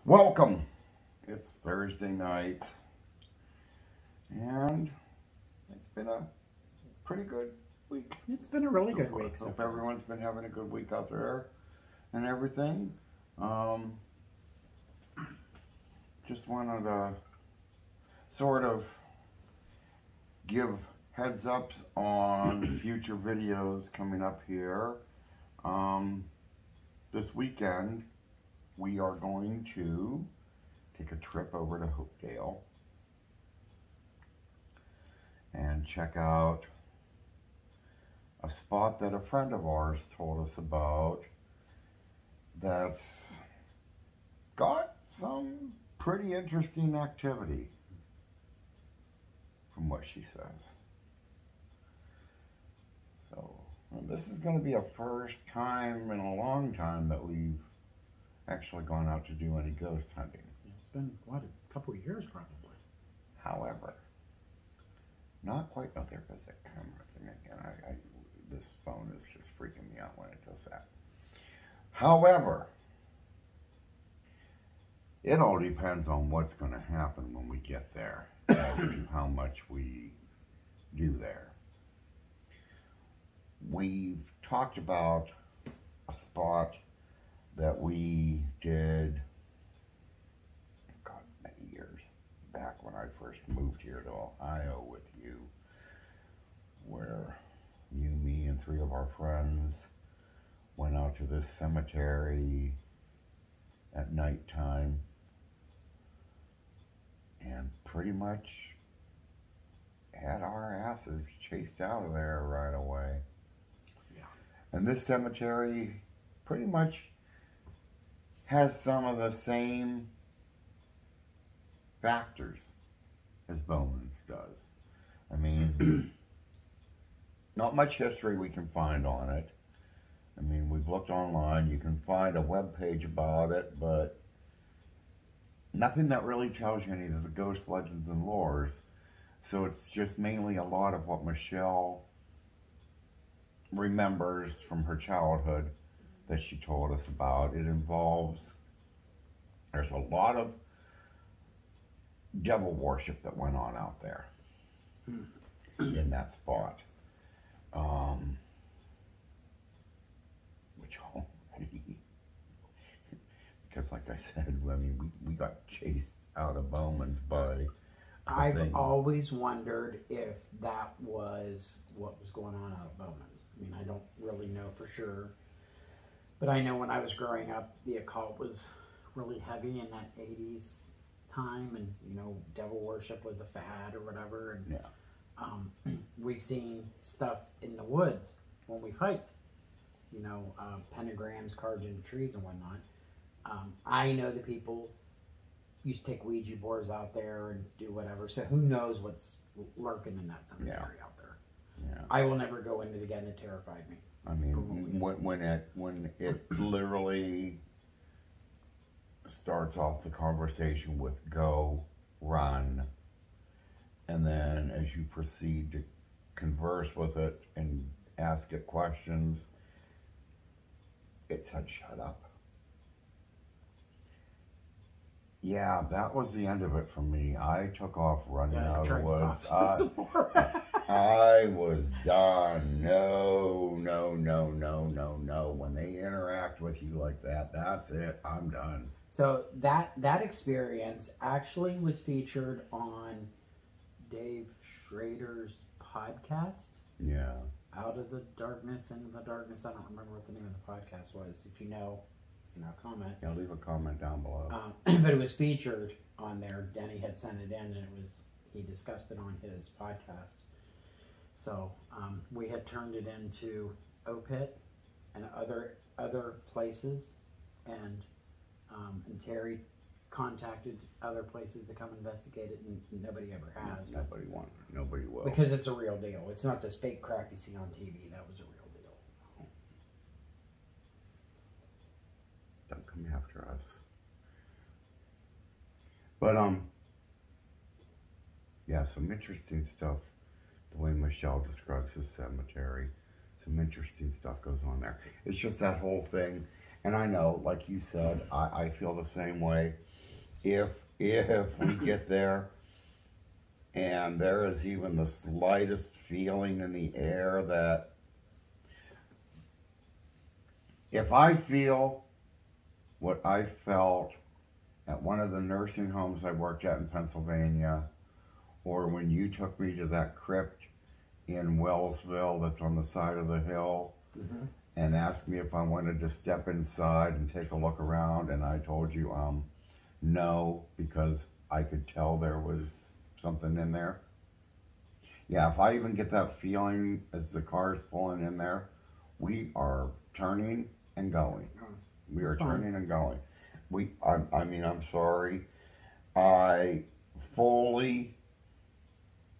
Welcome. It's Thursday night, and it's been a pretty good week. It's been a really good week. Hope everyone's been having a good week out there and everything. Just wanted to sort of give heads ups on future videos coming up here. This weekend we are going to take a trip over to Hopedale and check out a spot that a friend of ours told us about that's got some pretty interesting activity, from what she says. So this is going to be a first time in a long time that we've actually gone out to do any ghost hunting. It's been, what, a couple of years probably. However, not quite. No, there goes that camera thing again. This phone is just freaking me out when it does that. However, it all depends on what's going to happen when we get there as to how much we do there. We've talked about a spot that we did, God, many years back when I first moved here to Ohio with you, where you, me, and 3 of our friends went out to this cemetery at nighttime and pretty much had our asses chased out of there right away. Yeah. And this cemetery pretty much has some of the same factors as Bowman's does. I mean, not much history we can find on it. I mean, we've looked online, you can find a web page about it, but nothing that really tells you any of the ghost legends and lores. So it's just mainly a lot of what Michelle remembers from her childhood that she told us about. It involves, there's a lot of devil worship that went on out there in that spot. Which already, because like I said, I mean, we got chased out of Bowman's by I've always wondered if that was what was going on out of Bowman's. I mean, I don't really know for sure. But I know when I was growing up, the occult was really heavy in that 80s time. And, you know, devil worship was a fad or whatever. And yeah. We've seen stuff in the woods when we've hiked. You know, pentagrams carved into trees and whatnot. I know the people used to take Ouija boards out there and do whatever. So who knows what's lurking in that cemetery out there. Yeah. I will never go in it again. It terrified me. I mean, when it literally starts off the conversation with go, run, and then as you proceed to converse with it and ask it questions, it said shut up. Yeah, that was the end of it for me. I took off running out of the woods. I was done. No. When they interact with you like that, that's it. I'm done. So that experience actually was featured on Dave Schrader's podcast. Yeah. Out of the Darkness, Into the Darkness. I don't remember what the name of the podcast was. If you know, comment. Yeah, leave a comment down below. But it was featured on there. Denny had sent it in, and he discussed it on his podcast. So we had turned it into OPIT and other places, and Terry contacted other places to come investigate it, and nobody ever has. Nobody won. Nobody will. Because it's a real deal. It's not this fake crap you see on TV. That was a real deal. Don't come after us. But yeah, some interesting stuff. The way Michelle describes the cemetery, some interesting stuff goes on there. It's just that whole thing. And I know, like you said, I feel the same way. If we get there and there is even the slightest feeling in the air that if I feel what I felt at one of the nursing homes I worked at in Pennsylvania, or when you took me to that crypt in Wellsville that's on the side of the hill, Mm-hmm. and asked me if I wanted to step inside and take a look around, and I told you no, because I could tell there was something in there. Yeah, if I even get that feeling as the car's pulling in there, we are turning and going. We are turning and going. I mean, I'm sorry. I fully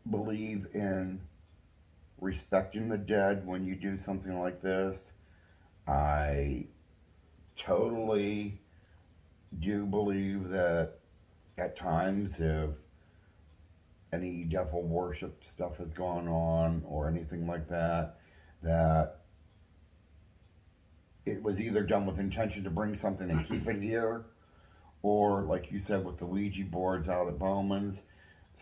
believe in respecting the dead when you do something like this. I totally do believe that at times if any devil worship stuff has gone on or anything like that, that it was either done with intention to bring something and keep it here, or like you said with the Ouija boards out at Bowman's,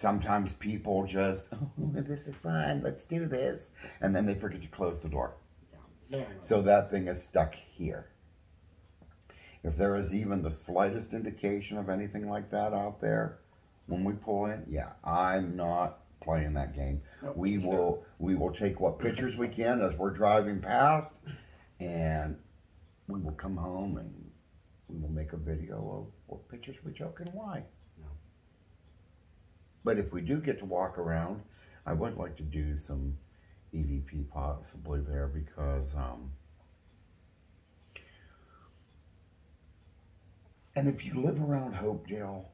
sometimes people just, oh, this is fun, let's do this, and then they forget to close the door. Yeah. So that thing is stuck here. If there is even the slightest indication of anything like that out there, when we pull in, yeah, I'm not playing that game. Nope, we will take what pictures we can as we're driving past, and we will come home and we will make a video of what pictures we took and why. No. But if we do get to walk around, I would like to do some EVP possibly there, because and if you live around Hopedale,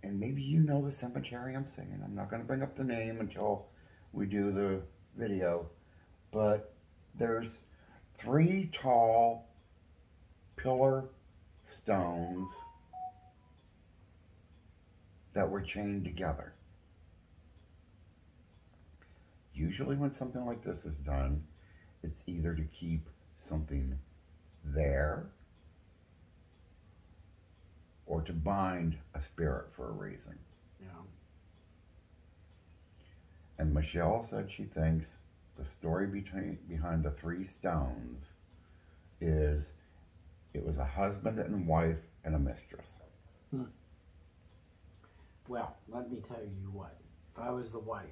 and maybe you know the cemetery I'm saying, I'm not going to bring up the name until we do the video, but there's 3 tall pillar stones that were chained together. Usually when something like this is done, it's either to keep something there or to bind a spirit for a reason. Yeah. And Michelle said she thinks the story behind the 3 stones is it was a husband and wife and a mistress. Well, let me tell you what. If I was the wife,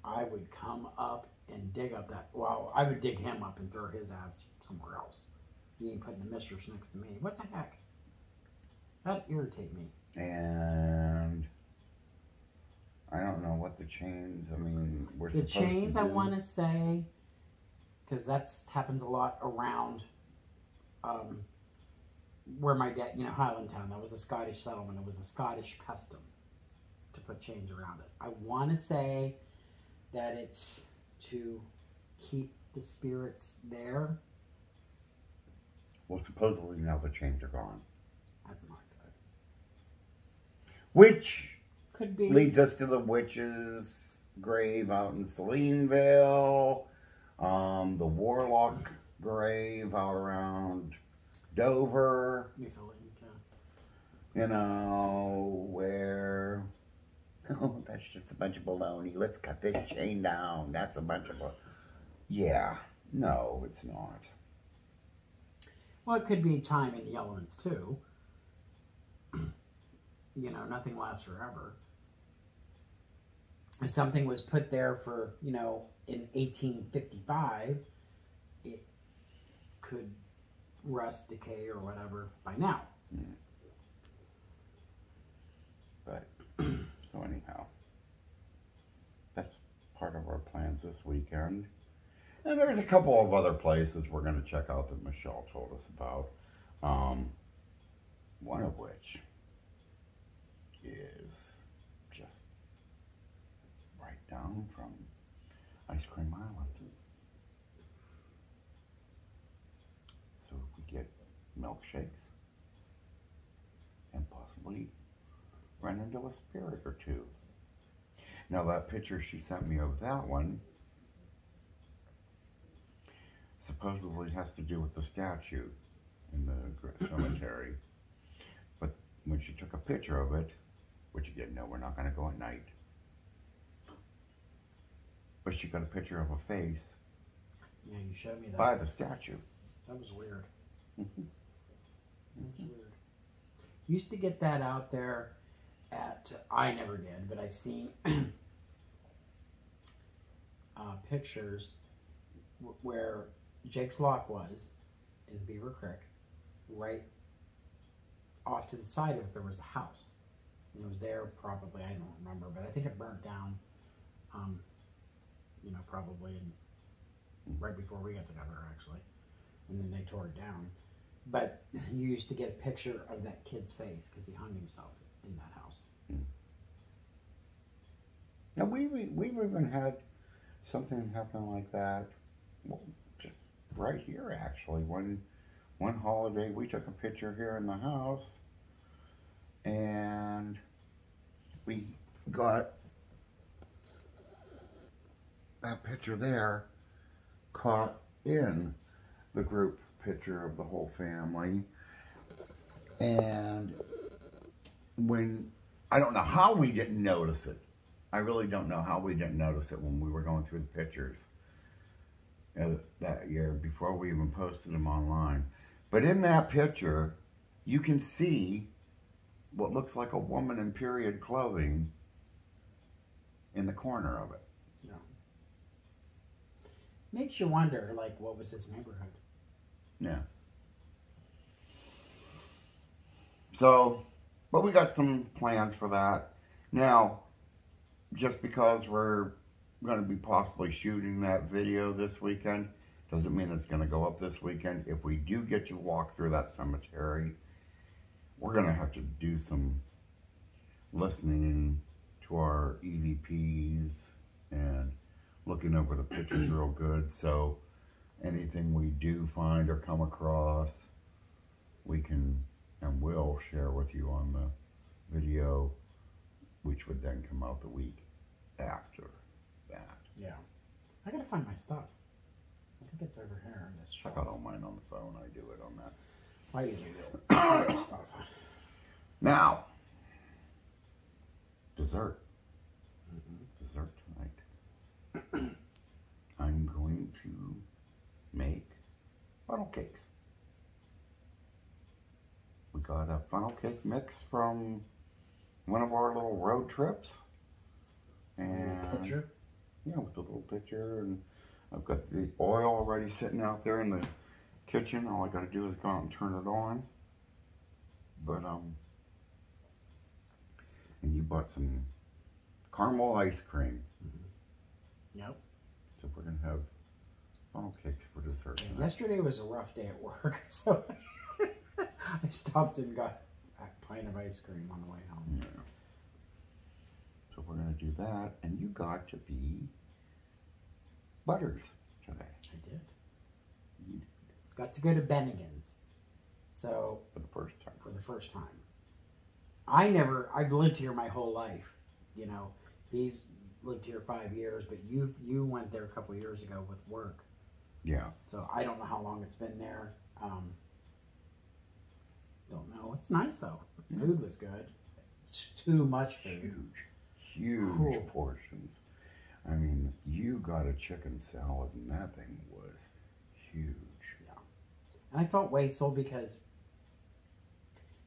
I would come up and dig up that. Well, I would dig him up and throw his ass somewhere else. You ain't putting the mistress next to me. What the heck? That'd irritate me. And I don't know what the chains, I mean, we're The supposed chains, to I do. want to say, because that happens a lot around where my dad, Highlandtown, that was a Scottish settlement. It was a Scottish custom to put chains around it. I want to say that it's to keep the spirits there. Well, supposedly now the chains are gone. That's not good. Which Could be. leads us to the witch's grave out in Salineville, the warlock grave out around Dover, where, oh, that's just a bunch of baloney. Let's cut this chain down. That's a bunch of, yeah, no, it's not. Well, it could be time in the elements too. Nothing lasts forever. If something was put there for, in 1855, it could rust, decay, or whatever by now. But, so anyhow, that's part of our plans this weekend. And there's a couple of other places we're going to check out that Michelle told us about. One of which is just right down from Ice Cream Island. So we get milkshakes and possibly run into a spirit or two. Now that picture she sent me of that one supposedly has to do with the statue in the cemetery. But when she took a picture of it, which again, no, we're not going to go at night. But she got a picture of a face. Yeah, you showed me that. By the statue. That was weird. Mm-hmm. That was weird. Used to get that out there at, I never did, but I've seen pictures where Jake's Lock was in Beaver Creek, right off to the side of it there was a house. And it was there probably, I don't remember, but I think it burnt down, probably right before we got together actually. And then they tore it down. But you used to get a picture of that kid's face because he hung himself in that house. Now we've even had something happen like that, well, just right here actually. One holiday we took a picture here in the house, and we got that picture there caught in the group picture of the whole family. And when, I don't know how we didn't notice it. I really don't know how we didn't notice it when we were going through the pictures that year before we even posted them online. But in that picture, you can see what looks like a woman in period clothing in the corner of it. Yeah. Makes you wonder, like, what was his neighborhood? Yeah. So, but we got some plans for that. Now, just because we're going to be possibly shooting that video this weekend, doesn't mean it's going to go up this weekend. If we do get to walk through that cemetery, we're going to have to do some listening to our EVPs and looking over the pictures real good. So anything we do find or come across, we can and will share with you on the video, which would then come out the week after that. Yeah. I gotta find my stuff. I think it's over here in this I shelf. got all mine on the phone. I do it on that. I usually do. Stuff. Now, dessert. Dessert tonight. I'm going to make funnel cakes. We got a funnel cake mix from one of our little road trips. And Pitcher. yeah, with the little pitcher, and I've got the oil already sitting out there in the kitchen. All I got to do is go out and turn it on. But and you bought some caramel ice cream. Yep. So we're gonna have funnel cakes for dessert tonight. Yesterday was a rough day at work, so I stopped and got a pint of ice cream on the way home. Yeah. So we're gonna do that, and you got to be Butters today. I did. You did. Got to go to Bennigan's. So For the first time. for the first time. I've lived here my whole life. You know, he's lived here 5 years, but you went there a couple of years ago with work. Yeah. So I don't know how long it's been there. Don't know. It's nice though. The food was good. It's too much food. Huge Cool. portions. I mean, you got a chicken salad, and that thing was huge. And I felt wasteful because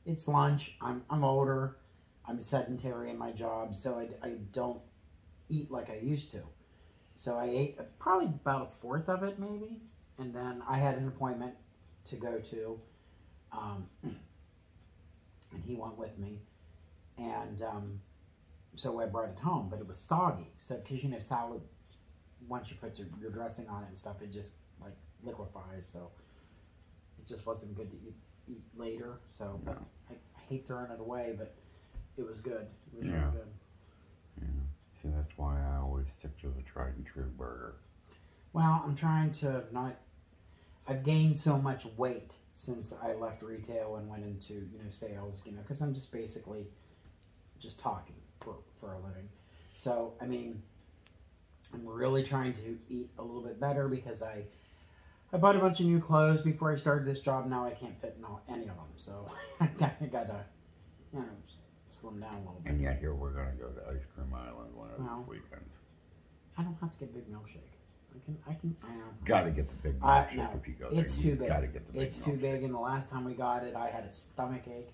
it's lunch. I'm older. I'm sedentary in my job, so I don't eat like I used to. So I ate probably about a fourth of it, maybe. And then I had an appointment to go to, and he went with me. And so I brought it home, but it was soggy. So, because you know, salad, once you put your dressing on it and stuff, it just like liquefies. So it just wasn't good to eat later. So No. I hate throwing it away, but it was good. It was Yeah. really good. Yeah. See, that's why I always stick to the tried and true burger. Well, I'm trying to not. I've gained so much weight since I left retail and went into sales. Because I'm just basically just talking for a living. So I mean, I'm really trying to eat a little bit better because I bought a bunch of new clothes before I started this job. Now I can't fit in any of them, so I gotta, you know, slim down a little bit. And yet here we're gonna go to Ice Cream Island one of these weekends. I don't have to get a big milkshake. I know. Gotta get the big milkshake no, if you go there. it's too big. Gotta get the big It's too big, and the last time we got it, I had a stomach ache.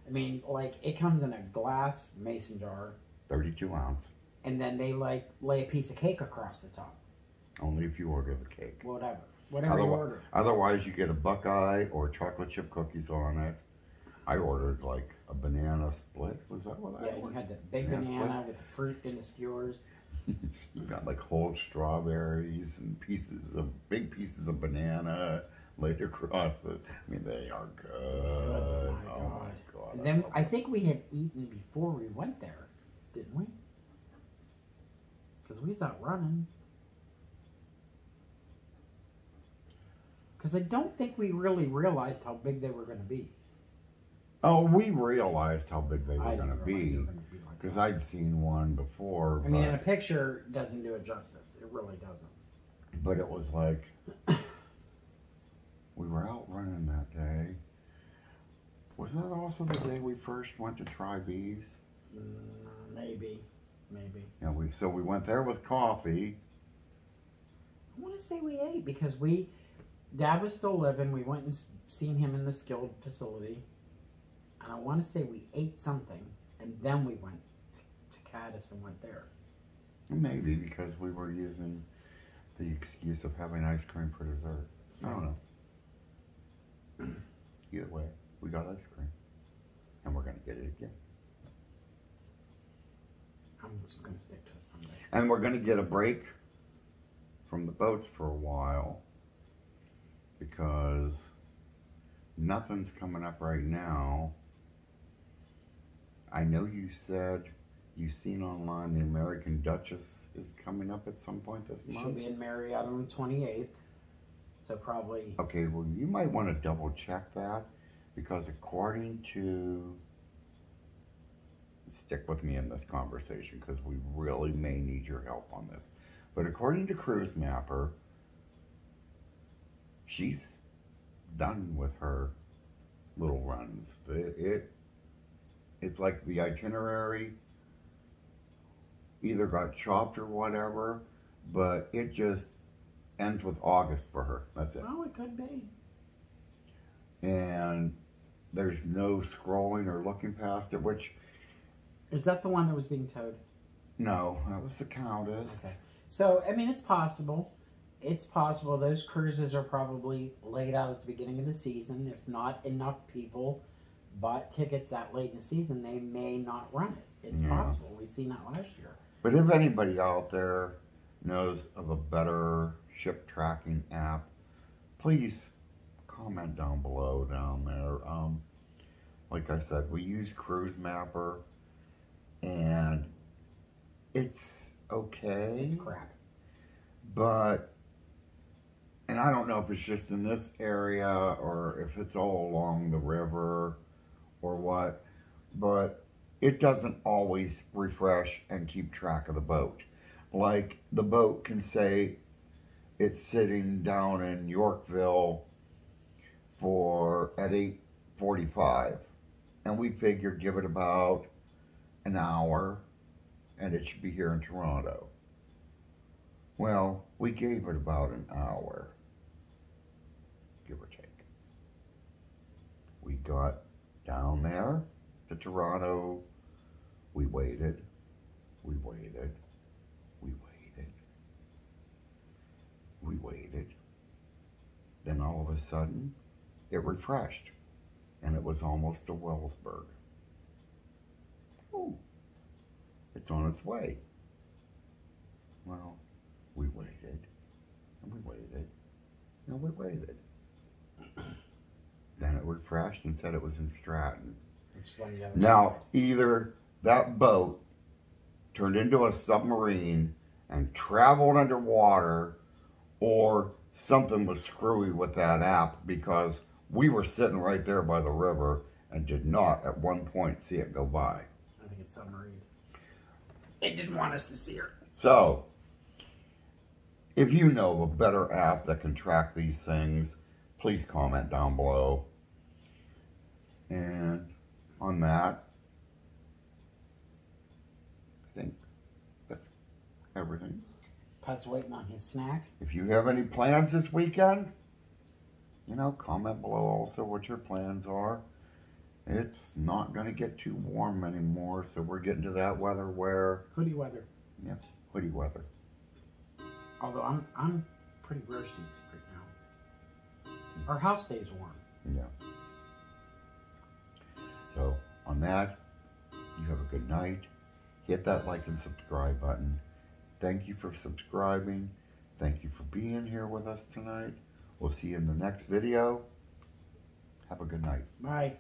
I mean, like, it comes in a glass mason jar. 32 ounce. And then they, like, lay a piece of cake across the top. Only if you order the cake. Whatever you order. Otherwise, you get a Buckeye or chocolate chip cookies on it. I ordered, like, a banana split. Was that what I ordered? Yeah, you had the big banana with the fruit and the skewers. You got, like, whole strawberries and big pieces of banana laid across it. I mean, they are good. Oh my God. And then I think we had eaten before we went there, didn't we? Because we was out running. Because I don't think we really realized how big they were going to be. Oh, we realized how big they were going to be. Like Because I'd seen one before. I mean, in a picture doesn't do it justice. It really doesn't. But it was like, we were out running that day. Was that also the day we first went to try bees? Maybe. Yeah, so we went there with coffee. I want to say we ate because Dad was still living. We went and seen him in the skilled facility. And I want to say we ate something. And then we went to Caddis and went there. Maybe because we were using the excuse of having ice cream for dessert. I don't know. Either way, we got ice cream. And we're going to get it again. I'm just going to stick to it someday. And we're going to get a break from the boats for a while. Because nothing's coming up right now. I know you said you've seen online the American Duchess is coming up at some point this month. She'll be in Marriott on the 28th. So probably... Okay, well, you might want to double check that. Because according to... Stick with me in this conversation because we really may need your help on this. But according to Cruise Mapper, she's done with her little runs. It's like the itinerary either got chopped or whatever, but it just ends with August for her. That's it. Oh, it could be. And there's no scrolling or looking past it, which... Is that the one that was being towed? No, that was the Countess. Okay. So, I mean, it's possible. It's possible those cruises are probably laid out at the beginning of the season. If not enough people bought tickets that late in the season, they may not run it. It's possible. We've seen that last year. But if anybody out there knows of a better ship tracking app, please comment down below down there. Like I said, we use Cruise Mapper, and it's okay. It's crap. But, and I don't know if it's just in this area or if it's all along the river or what, but it doesn't always refresh and keep track of the boat. Like, the boat can say it's sitting down in Yorkville at 8:45, and we figure give it about an hour and it should be here in Toronto. Well, we gave it about an hour, give or take. We got down there to Toronto, we waited, we waited, we waited, we waited. Then all of a sudden, it refreshed, and it was almost to Wellsburg. Ooh, it's on its way. Well, we waited, and we waited, and we waited. Then it refreshed and said it was in Stratton. Now, either that boat turned into a submarine and traveled underwater, or something was screwy with that app, because we were sitting right there by the river and did not at one point see it go by. I think it's submarine. It didn't want us to see her. So, if you know of a better app that can track these things, please comment down below. And on that, I think that's everything. Pat's waiting on his snack. If you have any plans this weekend, you know, comment below also what your plans are. It's not going to get too warm anymore, so we're getting to that weather where... Hoodie weather. Yeah, hoodie weather. Although I'm pretty roasty right now. Our house stays warm. Yeah. So, on that, you have a good night. Hit that like and subscribe button. Thank you for subscribing. Thank you for being here with us tonight. We'll see you in the next video. Have a good night. Bye.